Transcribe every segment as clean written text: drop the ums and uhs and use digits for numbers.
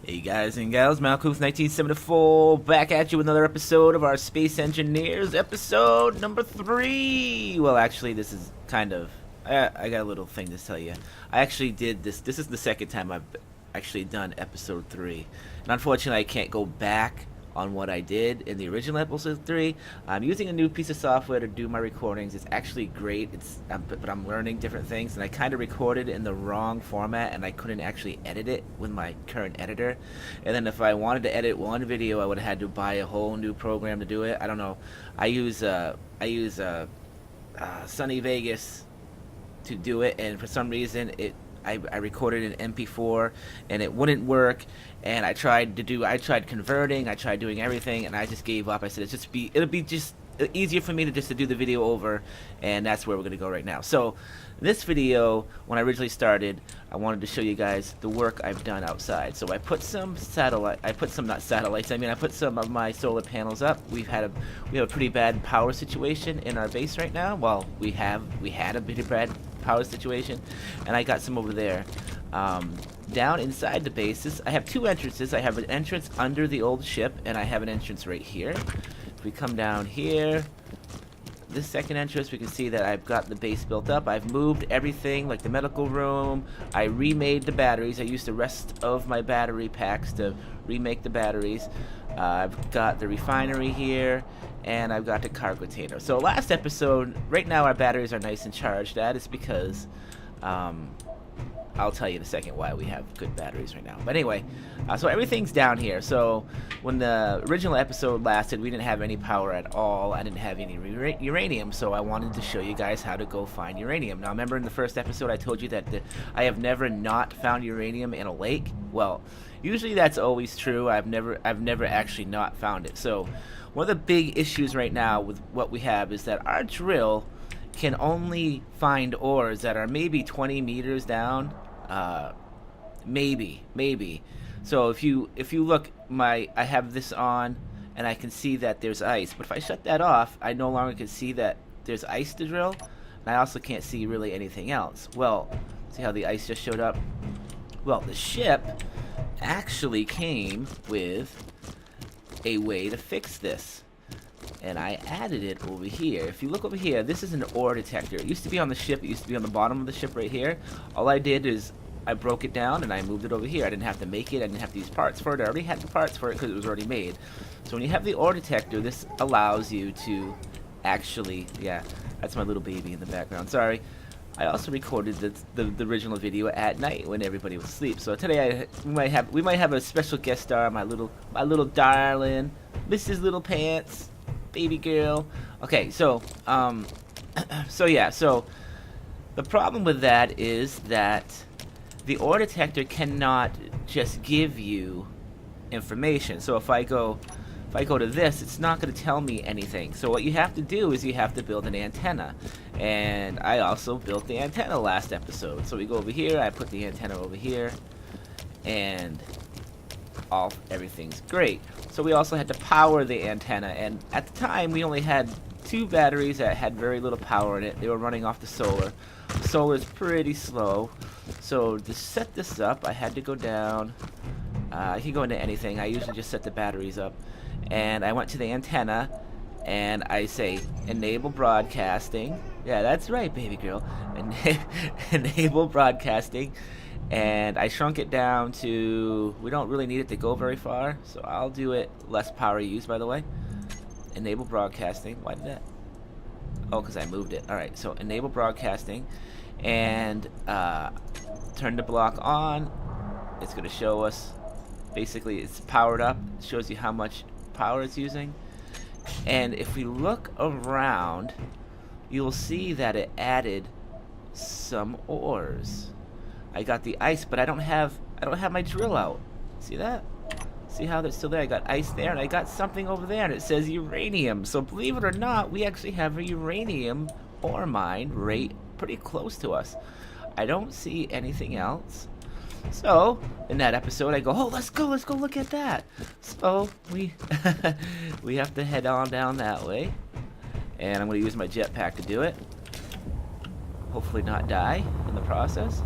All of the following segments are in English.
Hey guys and gals, Malcolm's 1974 back at you with another episode of our Space Engineers, episode number 3. Well, actually, this is kind of... I got a little thing to tell you. I actually did this. This is the second time I've actually done episode 3. And unfortunately, I can't go back on what I did in the original episode 3. I'm using a new piece of software to do my recordings. It's actually great, but I'm learning different things, and I kind of recorded in the wrong format, and I couldn't actually edit it with my current editor. And then if I wanted to edit one video, I would have had to buy a whole new program to do it. I don't know. I use Sunny Vegas to do it, and for some reason I recorded an MP4 and it wouldn't work, and I tried converting, I tried doing everything, and I just gave up. I said it'll be just easier for me to do the video over, and that's where we're gonna go right now. So this video, when I originally started, I wanted to show you guys the work I've done outside. So I put some I put some of my solar panels up. We have a pretty bad power situation in our base right now. Well, we had a pretty bad power situation, and I got some over there. Down inside the bases, I have two entrances. I have an entrance under the old ship, and I have an entrance right here. If we come down here, this second entrance, we can see that I've got the base built up. I've moved everything, like the medical room. I remade the batteries. I used the rest of my battery packs to remake the batteries. I've got the refinery here, and I've got the cargo container. So last episode, right now our batteries are nice and charged. That is because, I'll tell you in a second why we have good batteries right now. But anyway, so everything's down here. So when the original episode lasted, we didn't have any power at all. I didn't have any uranium, so I wanted to show you guys how to go find uranium. Now, remember in the first episode I told you that I have never not found uranium in a lake? Well, usually that's always true. I've never actually not found it. So one of the big issues right now with what we have is that our drill can only find ores that are maybe 20 meters down. Maybe. So if you look, I have this on, and I can see that there's ice. But if I shut that off, I no longer can see that there's ice to drill, and I also can't see really anything else. Well, see how the ice just showed up? Well, the ship actually came with a way to fix this, and I added it over here. If you look over here, this is an ore detector. It used to be on the ship. It used to be on the bottom of the ship right here. All I did is I broke it down and I moved it over here. I didn't have to make it. I didn't have to use parts for it. I already had the parts for it because it was already made. So when you have the ore detector, this allows you to actually, yeah, that's my little baby in the background. Sorry. I also recorded the original video at night when everybody was asleep. So today we might have a special guest star, my little darling, Mrs. Little Pants. Baby girl. Okay, so so the problem with that is that the ore detector cannot just give you information. So if I go to this, it's not going to tell me anything. So what you have to do is you have to build an antenna, and I also built the antenna last episode. So we go over here, I put the antenna over here, and everything's great. So we also had to power the antenna, and at the time we only had 2 batteries that had very little power in it. They were running off the solar. The solar is pretty slow. So to set this up, I had to go down. I can go into anything. I usually just set the batteries up, and I went to the antenna, and I say enable broadcasting. Yeah, that's right, baby girl. Enable broadcasting. And I shrunk it down to, we don't really need it to go very far, so I'll do it less power used, by the way. Enable broadcasting. Why did that? Oh, because I moved it. Alright, so enable broadcasting, and turn the block on. It's going to show us, basically it's powered up. It shows you how much power it's using. And if we look around, you'll see that it added some ores. I got the ice, but I don't have my drill out. See that? See how that's still there? I got ice there, and I got something over there, and it says uranium. So believe it or not, we actually have a uranium ore mine right pretty close to us. I don't see anything else. So in that episode, I go, oh, let's go look at that. So we we have to head on down that way, and I'm going to use my jetpack to do it. Hopefully not die in the process.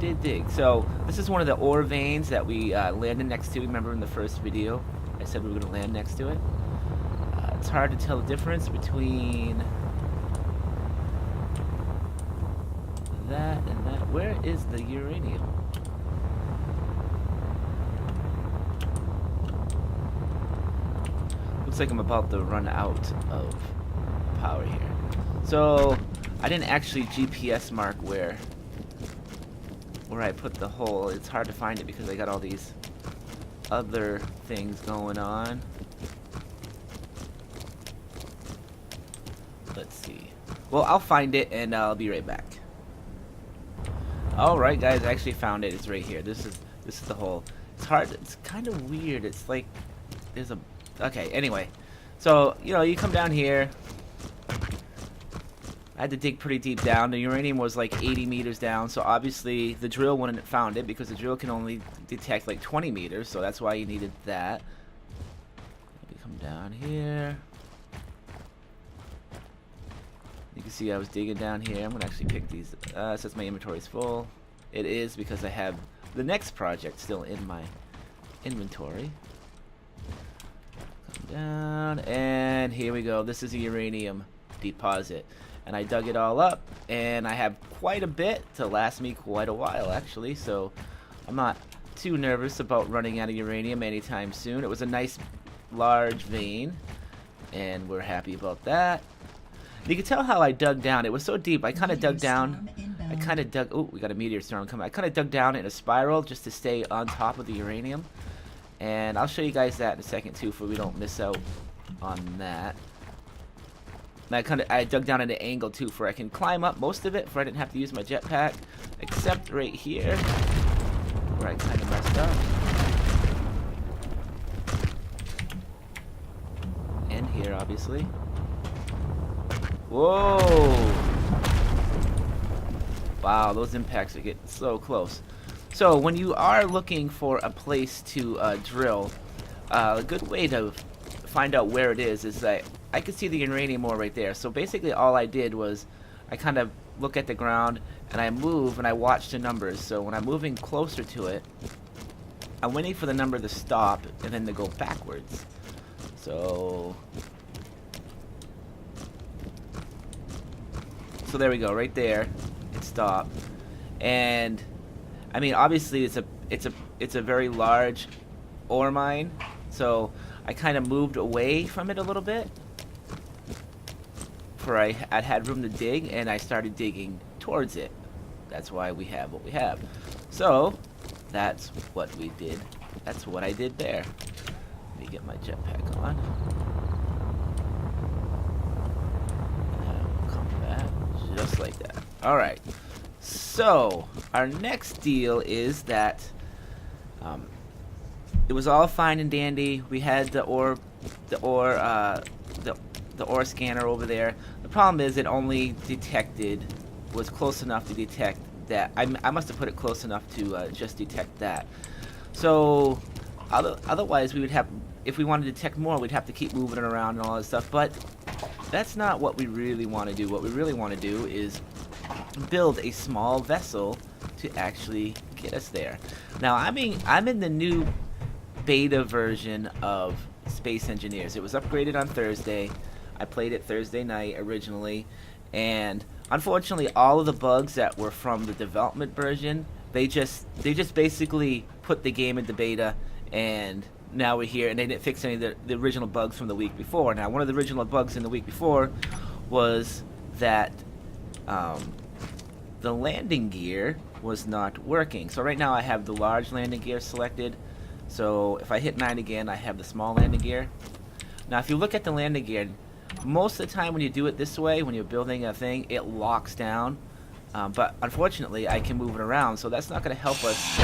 did dig. So this is one of the ore veins that we landed next to. Remember in the first video, I said we were going to land next to it. It's hard to tell the difference between that and that. Where is the uranium? Looks like I'm about to run out of power here. So I didn't actually GPS mark where I put the hole. It's hard to find it because I got all these other things going on. Let's see. Well, I'll find it and I'll be right back. Alright guys, I actually found it. It's right here. This is the hole. It's hard. It's kind of weird. It's like there's a... Okay, anyway. So, you know, you come down here. I had to dig pretty deep down. The uranium was like 80 meters down, so obviously the drill wouldn't have found it because the drill can only detect like 20 meters, so that's why you needed that. Let me come down here. You can see I was digging down here. I'm gonna actually pick these. It says my inventory is full. It is because I have the next project still in my inventory. Come down, and here we go. This is a uranium deposit. And I dug it all up, and I have quite a bit to last me quite a while, actually, so I'm not too nervous about running out of uranium anytime soon. It was a nice, large vein, and we're happy about that. And you can tell how I dug down. It was so deep, I kind of dug down. Oh, we got a meteor storm coming. I kind of dug down in a spiral just to stay on top of the uranium. And I'll show you guys that in a second, too, so we don't miss out on that. And I dug down at an angle too, for I can climb up most of it, for I didn't have to use my jetpack, except right here, where I kind of messed up. And here, obviously. Whoa! Wow, those impacts are getting so close. So when you are looking for a place to drill, a good way to find out where it is that I could see the uranium ore right there. So basically all I did was I kind of look at the ground and I move and I watch the numbers. So when I'm moving closer to it, I'm waiting for the number to stop and then to go backwards. So there we go, right there. It stopped. And I mean, obviously it's a very large ore mine. So I kind of moved away from it a little bit. For I had room to dig, and I started digging towards it. That's why we have what we have. So that's what we did. That's what I did there. Let me get my jetpack on. And we'll come back just like that. All right. So our next deal is that it was all fine and dandy. We had the ore scanner over there. The problem is it only was close enough to detect that. I must have put it close enough to just detect that. So otherwise we would have, if we wanted to detect more, we'd have to keep moving it around and all that stuff. But that's not what we really want to do. What we really want to do is build a small vessel to actually get us there. Now I'm in the new beta version of Space Engineers. It was upgraded on Thursday. I played it Thursday night originally, and unfortunately all of the bugs that were from the development version, they just basically put the game into beta, and now we're here, and they didn't fix any of the original bugs from the week before. Now one of the original bugs in the week before was that the landing gear was not working. So right now I have the large landing gear selected. So if I hit 9 again, I have the small landing gear. Now if you look at the landing gear, most of the time when you do it this way, when you're building a thing, it locks down. But unfortunately, I can move it around, so that's not going to help us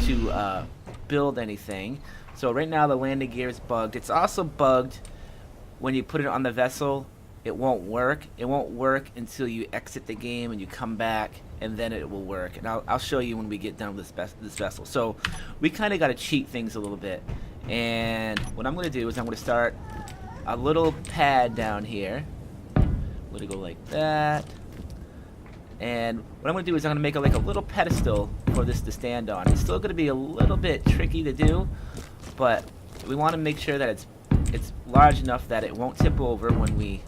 to build anything. So right now the landing gear is bugged. It's also bugged when you put it on the vessel. It won't work. It won't work until you exit the game and you come back, and then it will work. And I'll show you when we get done with this vessel. So we kind of got to cheat things a little bit. And what I'm going to do is I'm going to start a little pad down here. I'm going to go like that. And what I'm going to do is I'm going to make like a little pedestal for this to stand on. It's still going to be a little bit tricky to do, but we want to make sure that it's large enough that it won't tip over when we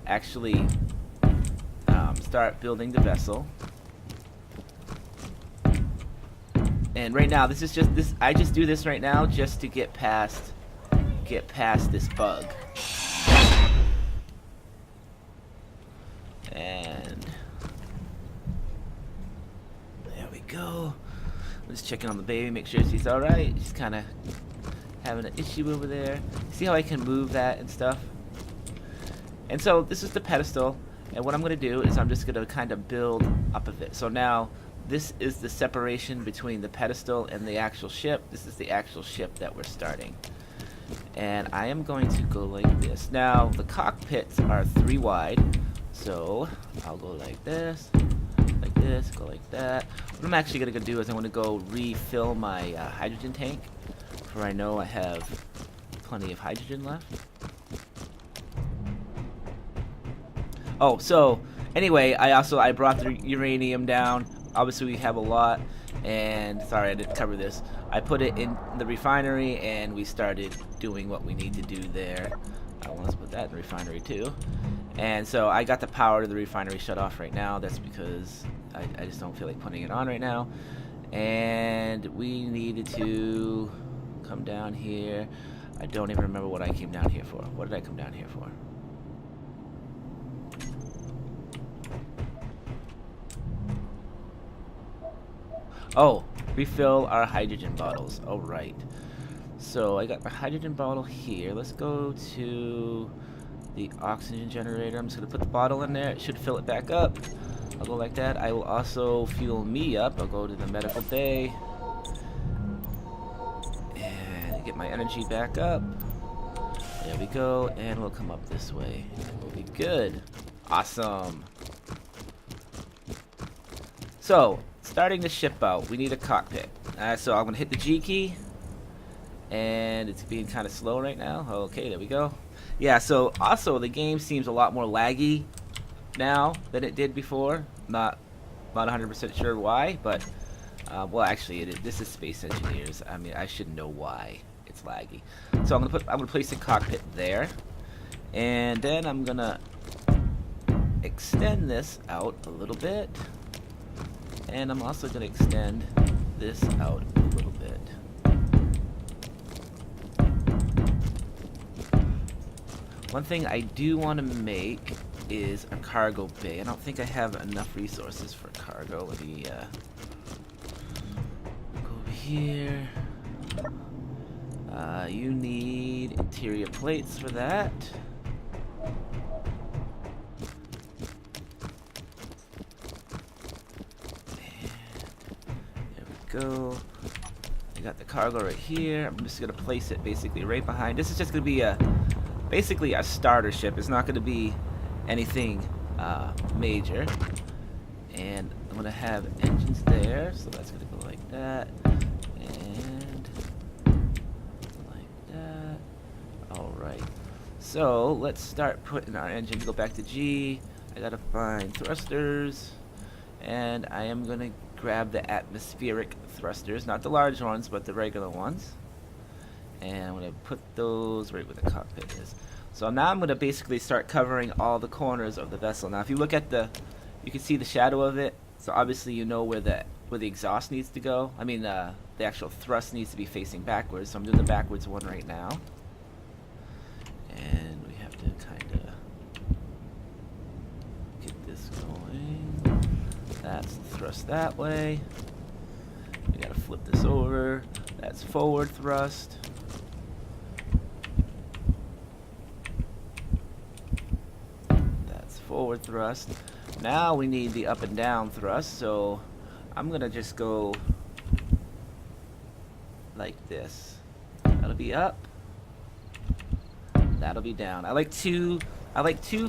actually start building the vessel. And right now, this is just this. I just do this right now just to get past this bug. And there we go. I'm just checking on the baby, make sure she's all right. She's kind of having an issue over there. See how I can move that and stuff? And so this is the pedestal, and what I'm going to do is I'm just going to kind of build up of it. So now this is the separation between the pedestal and the actual ship. This is the actual ship that we're starting. And I am going to go like this. Now the cockpits are 3 wide, so I'll go like this, go like that. What I'm actually going to do is I'm going to go refill my hydrogen tank, for I know I have plenty of hydrogen left. Oh, so anyway, I brought the uranium down. Obviously we have a lot, and sorry I didn't cover this. I put it in the refinery and we started doing what we need to do there. I want to put that in the refinery too. And so I got the power to the refinery shut off right now. That's because I just don't feel like putting it on right now. And we needed to come down here. I don't even remember what I came down here for. What did I come down here for? Oh, refill our hydrogen bottles. Oh, right. So I got my hydrogen bottle here. Let's go to the oxygen generator. I'm just going to put the bottle in there. It should fill it back up. I'll go like that. I will also fuel me up. I'll go to the medical bay and get my energy back up. There we go. And we'll come up this way. We'll be good. Awesome. So, starting the ship out, we need a cockpit. So I'm going to hit the G key. And it's being kind of slow right now. Okay, there we go. Yeah, so also the game seems a lot more laggy now than it did before. Not 100% sure why, but well, actually, this is Space Engineers. I mean, I should know why it's laggy. So I'm gonna place the cockpit there, and then I'm gonna extend this out a little bit, and I'm also gonna extend this out a little bit. One thing I do want to make is a cargo bay. I don't think I have enough resources for cargo. Let me go over here. You need interior plates for that. And there we go. I got the cargo right here. I'm just gonna place it basically right behind. This is just gonna be basically a starter ship. It's not going to be anything major. And I'm going to have engines there, so that's going to go like that. And like that. Alright. So, let's start putting our engine. Go back to G. I got to find thrusters. And I am going to grab the atmospheric thrusters. Not the large ones, but the regular ones. And I'm going to put those right where the cockpit is. So now I'm going to basically start covering all the corners of the vessel. Now if you look at you can see the shadow of it. So obviously you know where the exhaust needs to go. I mean the actual thrust needs to be facing backwards. So I'm doing the backwards one right now. And we have to kind of get this going. That's the thrust that way. We got to flip this over. That's forward thrust. Forward thrust. Now we need the up and down thrust, so I'm gonna just go like this. That'll be up. That'll be down. I like two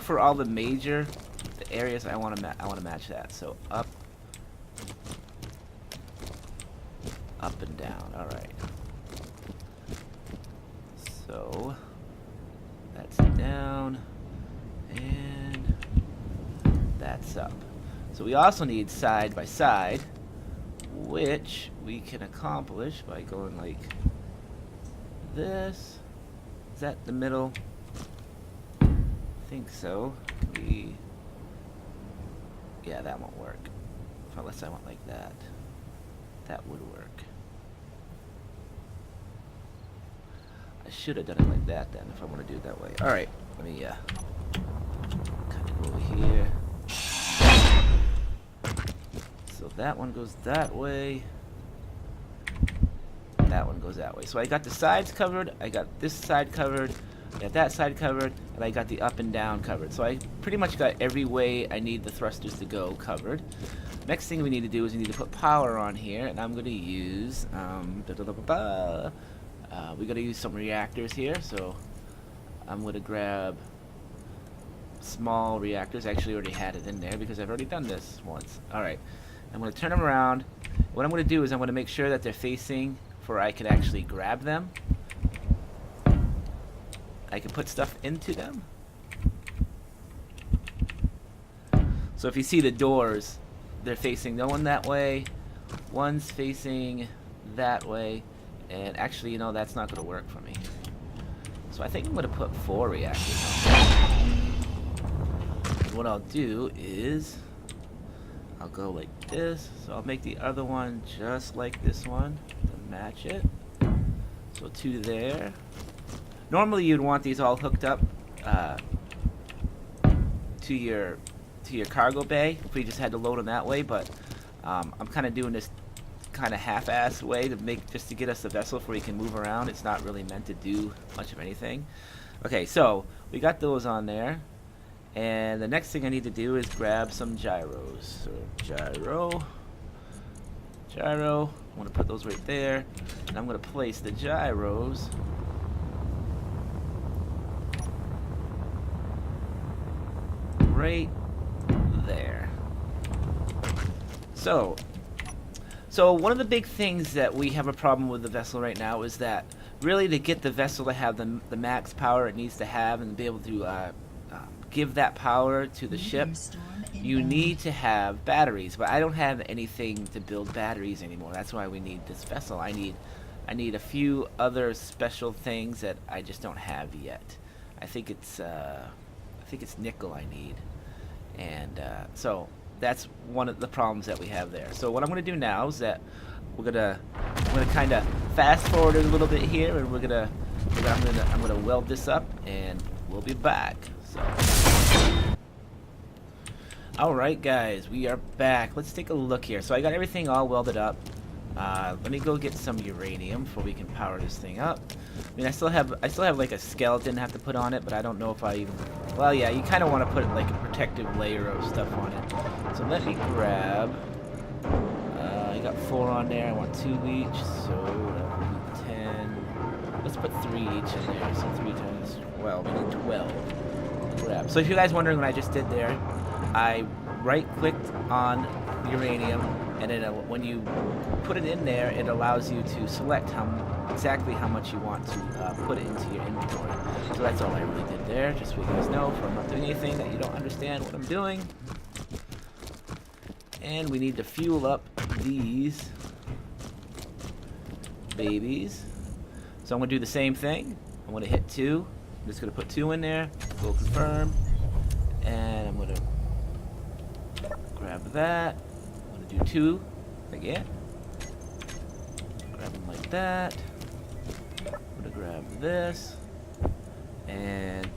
for all the major areas I want to match that. So up, up and down. All right. So that's down and that's up. So we also need side by side, which we can accomplish by going like this. Is that the middle? I think so. Yeah, that won't work. Unless I went like that. That would work. I should have done it like that then if I want to do it that way. Alright, let me kind of go over here. So that one goes that way. That one goes that way. So I got the sides covered, I got this side covered, I got that side covered, and I got the up and down covered. So I pretty much got every way I need the thrusters to go covered. Next thing we need to do is we need to put power on here, and I'm going to use we got to use some reactors here, so I'm going to grab small reactors. I actually already had it in there because I've already done this once. Alright, I'm going to turn them around. What I'm going to do is I'm going to make sure that they're facing where I can actually grab them. I can put stuff into them. So if you see the doors, they're facing no one that way, one's facing that way, and actually, you know, that's not going to work for me. So I think I'm going to put 4 reactors on. What I'll do is I'll go like this. So I'll make the other one just like this one to match it. So 2 there. Normally you'd want these all hooked up to your cargo bay if we just had to load them that way, but I'm kind of doing this kind of half-ass way just to get us the vessel where we can move around. It's not really meant to do much of anything. Okay, so we got those on there, and the next thing I need to do is grab some gyros. So gyro, I'm going to put those right there, and I'm going to place the gyros right there. So one of the big things that we have a problem with the vessel right now is that really to get the vessel to have the max power it needs to have and be able to give that power to the ship, you need to have batteries. But I don't have anything to build batteries anymore. That's why we need this vessel. I need a few other special things that I just don't have yet. I think it's nickel I need, and so that's one of the problems that we have there. So what I'm going to do now is that I'm gonna kind of fast forward it a little bit here, and I'm gonna weld this up, and we'll be back. So, all right, guys, we are back. Let's take a look here. So I got everything all welded up. Let me go get some uranium before we can power this thing up. I mean, I still have like a skeleton I have to put on it, but I don't know if I even. Well, yeah, you kind of want to put like a protective layer of stuff on it. So let me grab. I got 4 on there. I want 2 each, so 10. Let's put 3 each in there. So 3 times 12. We need 12. Grab. So if you guys wondering what I just did there, I right-clicked on uranium, and then when you put it in there, it allows you to select exactly how much you want to put it into your inventory. So that's all I really did there, just so you guys know, if I'm not doing anything that you don't understand what I'm doing. And we need to fuel up these babies. So I'm going to do the same thing. I'm going to hit 2. I'm just going to put 2 in there, go confirm, and I'm going to grab that. I'm going to do 2 again. Grab them like that. I'm going to grab this. And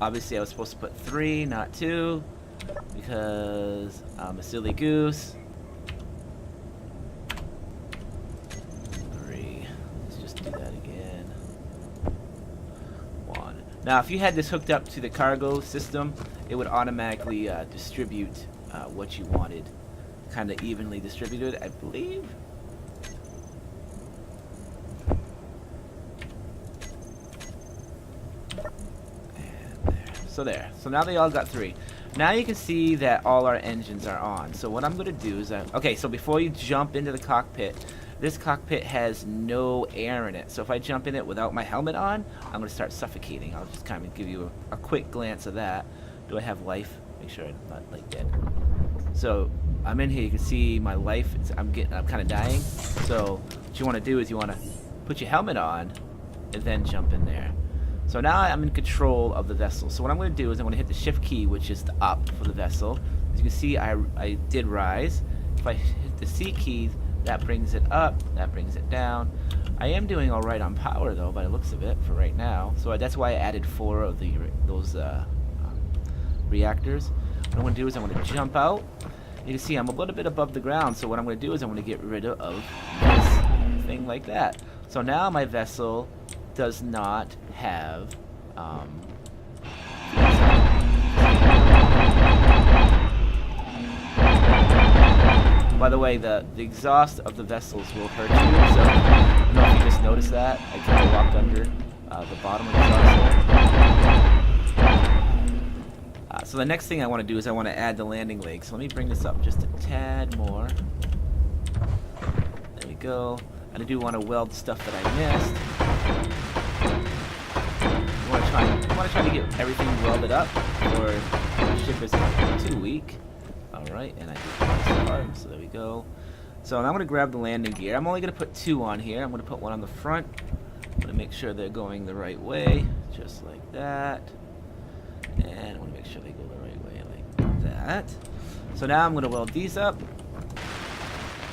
obviously I was supposed to put 3, not 2, because I'm a silly goose. 3. Let's just do that again. 1. Now, if you had this hooked up to the cargo system, it would automatically distribute what you wanted, kind of evenly distributed, I believe. And there. So there. So now they all got 3. Now you can see that all our engines are on. So what I'm going to do is, okay, so before you jump into the cockpit, this cockpit has no air in it. So if I jump in it without my helmet on, I'm going to start suffocating. I'll just kind of give you a quick glance of that. Do I have life? Make sure I'm not like dead. So I'm in here. You can see my life. I'm kind of dying. So what you want to do is you want to put your helmet on and then jump in there. So now I'm in control of the vessel. So what I'm going to do is I'm going to hit the shift key, which is the up for the vessel. As you can see, I did rise. If I hit the C key, that brings it up, that brings it down. I am doing all right on power though, by the looks of it for right now. So that's why I added 4 of those reactors. What I'm going to do is I'm going to jump out. You can see I'm a little bit above the ground. So what I'm going to do is I'm going to get rid of this thing like that. So now my vessel does not have by the way, the exhaust of the vessels will hurt you, so I don't know if you just noticed that. I kind of walked under the bottom of the exhaust there. So the next thing I want to do is I want to add the landing leg. So let me bring this up just a tad more. There we go. And I do want to weld stuff that I missed. I want to try to get everything welded up, or the ship isn't too weak. Alright, and I did this part, so there we go. So now I'm going to grab the landing gear. I'm only going to put 2 on here. I'm going to put 1 on the front. I'm going to make sure they're going the right way, just like that. And I want to make sure they go the right way, like that. So now I'm going to weld these up. And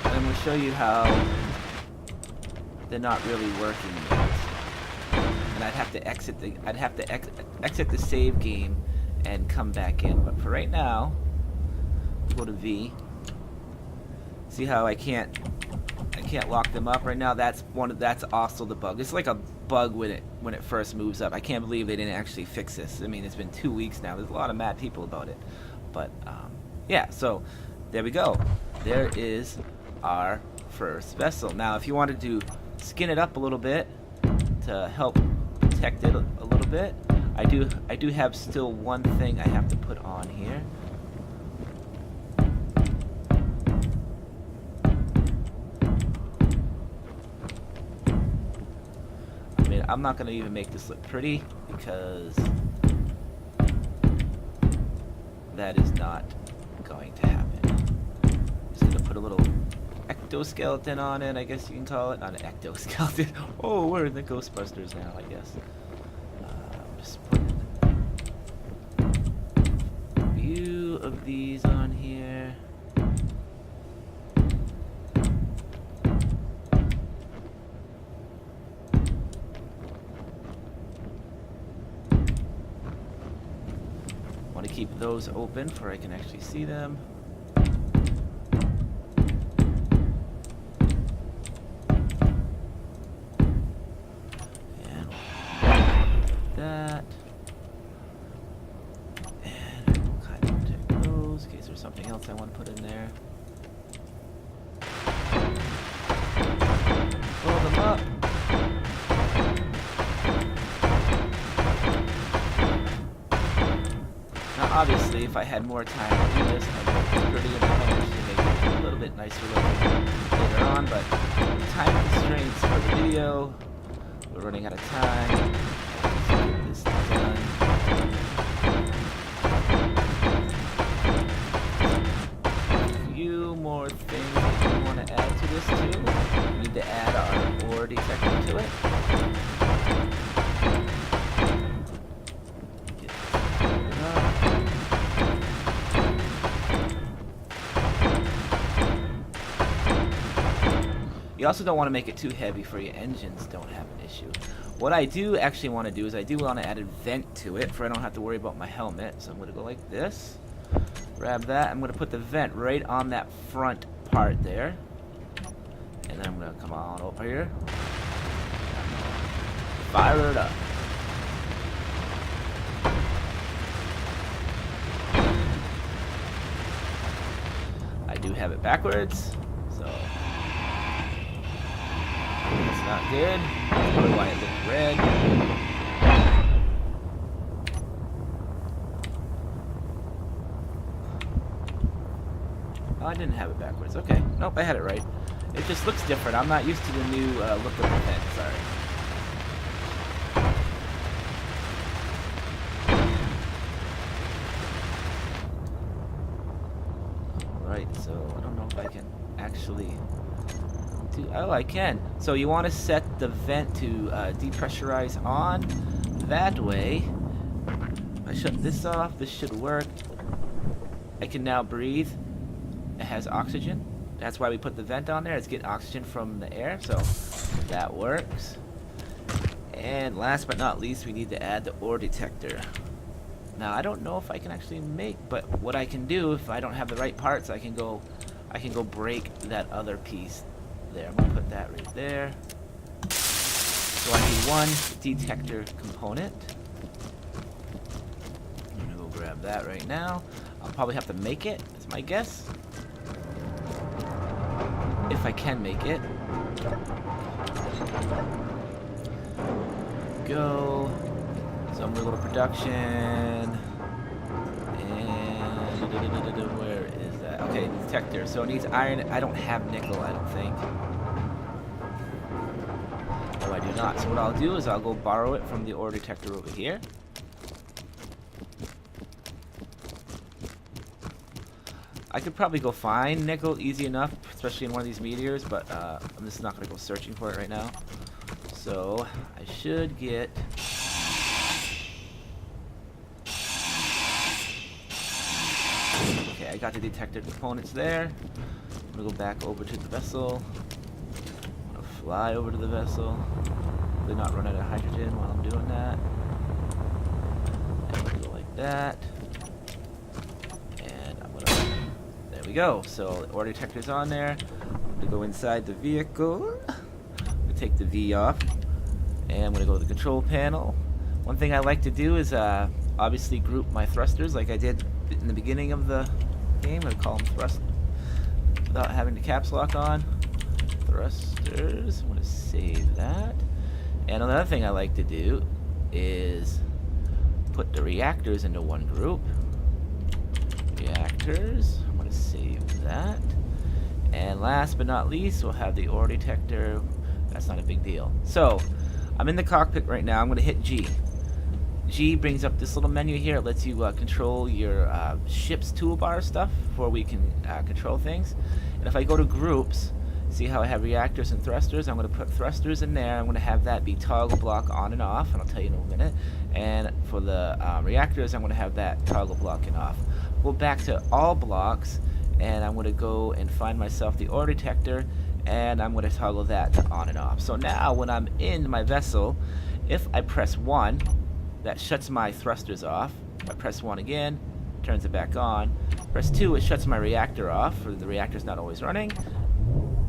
I'm going to show you how they're not really working yet. And I'd have to exit the save game and come back in. But for right now, go to V. See how I can't lock them up right now? That's also the bug. It's like a bug when it first moves up. I can't believe they didn't actually fix this. I mean, it's been 2 weeks now. There's a lot of mad people about it. But yeah, so there we go. There is our first vessel. Now, if you wanted to skin it up a little bit to help protect it a little bit, I do have still one thing I have to put on here. I mean, I'm not gonna even make this look pretty because that is not going to happen. Just gonna put a little ectoskeleton on it, I guess you can call it. Not an ectoskeleton. Oh, we're in the Ghostbusters now, I guess. Just putting a few of these on here. Want to keep those open where I can actually see them. That, and I will kind of check those in case there's something else I want to put in there. Pull them up. Now, obviously, if I had more time to do this, I would pretty actually make it a little bit nicer looking later on. But the time constraints for the video, we're running out of time. This done. A few more things that we want to add to this too. We need to add our ore detector to it. Get it up. You also don't want to make it too heavy for your engines don't have an issue. What I do actually want to do is I do want to add a vent to it for I don't have to worry about my helmet. So I'm going to go like this. Grab that. I'm going to put the vent right on that front part there. And then I'm going to come on over here. Fire it up. I do have it backwards. So it's not good. That's probably why it looked red. Oh, I didn't have it backwards. Okay. Nope, I had it right. It just looks different. I'm not used to the new look of the vent. Sorry. So I don't know if I can actually do. Oh, I can. So you want to set the vent to depressurize on. That way, if I shut this off, this should work. I can now breathe. It has oxygen. That's why we put the vent on there. It's getting oxygen from the air, so that works. And last but not least, we need to add the ore detector. Now I don't know if I can actually make, but what I can do if I don't have the right parts, I can go break that other piece there. I'm gonna put that right there. So I need one detector component. I'm gonna go grab that right now. I'll probably have to make it, is my guess. If I can make it. Go. So I'm gonna go to production. And where is that? Okay, detector. So it needs iron. I don't have nickel, I don't think. No, I do not. So what I'll do is I'll go borrow it from the ore detector over here. I could probably go find nickel easy enough, especially in one of these meteors, but I'm just not going to go searching for it right now. So I should get... Okay, I got the detector components there. I'm going to go back over to the vessel. I'm going to fly over to the vessel. Hopefully not run out of hydrogen while I'm doing that. And go like that. There we go. So the ore detector's on there. I'm gonna go inside the vehicle. I'm gonna take the V off, and I'm gonna go to the control panel. One thing I like to do is obviously group my thrusters like I did in the beginning of the game. I call them thrust without having the caps lock on. Thrusters. I'm gonna save that. And another thing I like to do is put the reactors into one group. Reactors. Save that. And last but not least, we'll have the ore detector. That's not a big deal. So I'm in the cockpit right now. I'm going to hit G. G brings up this little menu here. It lets you control your ship's toolbar stuff before we can control things. And if I go to groups, see how I have reactors and thrusters? I'm going to put thrusters in there. I'm going to have that be toggle block on and off, and I'll tell you in a minute. And for the reactors, I'm going to have that toggle block and off. Go back to all blocks, and I'm going to go and find myself the ore detector, and I'm going to toggle that to on and off. So now when I'm in my vessel, if I press 1, that shuts my thrusters off. If I press 1 again, turns it back on. Press 2, it shuts my reactor off, for the reactor's not always running.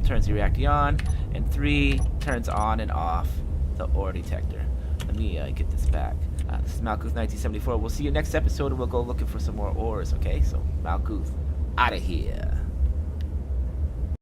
Turns the reactor on, and 3 turns on and off the ore detector. Let me get this back. This is Malkuth 1974. We'll see you next episode, and we'll go looking for some more ores, okay? So, Malkuth, out of here.